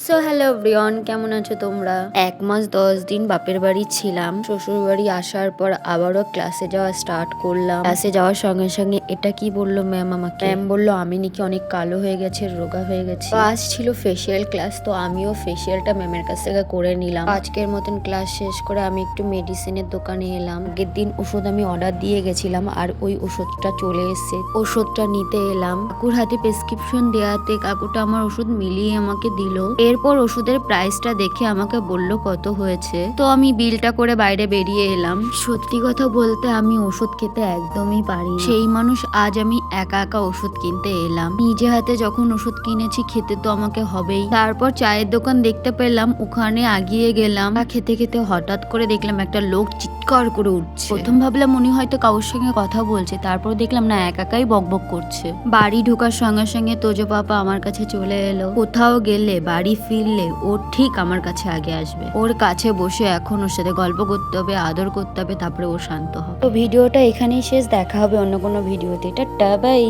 So hello everyone, কেমন আছো তোমরা? 1 মাস 10 দিন বাপের বাড়ি ছিলাম। শ্বশুর বাড়ি আসার পর আবারও ক্লাসে যাওয়া স্টার্ট করলাম। ক্লাসে যাওয়ার সঙ্গে সঙ্গে এটা কি বললো ম্যাম আমাকে, ম্যাম বললো আমি নাকি অনেক কালো হয়ে গেছে, রোগা হয়ে গেছে। তো আজ ছিল ফেসিয়াল ক্লাস, তো আমিও ফেসিয়ালটা ম্যামের কাছ থেকে করে নিলাম। আজকের মতন ক্লাস শেষ করে আমি একটু মেডিসিনের দোকানে এলাম। আগের দিন ওষুধ আমি অর্ডার দিয়ে গেছিলাম আর ওই ওষুধটা চলে এসেছে, ওষুধটা নিতে এলাম। কাকুর হাতে প্রেসক্রিপশন দেওয়াতে কাকুটা আমার ওষুধ মিলিয়ে আমাকে দিল। এরপর ওষুধের প্রাইসটা দেখে আমাকে বলল কত হয়েছে, তো আমি বিলটা করে বাইরে বেরিয়ে এলাম। সত্যি কথা বলতে আমি ওষুধ খেতে একদমই পারি না। সেই মানুষ আজ আমি একা একা ওষুধ কিনতে এলাম। নিজে হাতে যখন ওষুধ কিনেছি খেতে তো আমাকে হবেই। তারপর চায়ের দোকান দেখতে পেলাম, ওখানে আগিয়ে গেলাম। খেতে খেতে হঠাৎ করে দেখলাম একটা লোক চিৎকার করে উঠছে। প্রথম ভাবলাম উনি হয়তো কারোর সঙ্গে কথা বলছে, তারপর দেখলাম না, একাই বকবক করছে। বাড়ি ঢোকার সঙ্গে সঙ্গে তোজো পাপা আমার কাছে চলে এলো। কোথাও গেলে বাড়ি ফিরলে ও ঠিক আমার কাছে আগে আসবে। ওর কাছে বসে এখন ওর সাথে গল্প করতে হবে, আদর করতে হবে, তারপরে ও শান্ত হবে। তো ভিডিওটা এখানেই শেষ, দেখা হবে অন্য কোনো ভিডিওতে। Tata bye.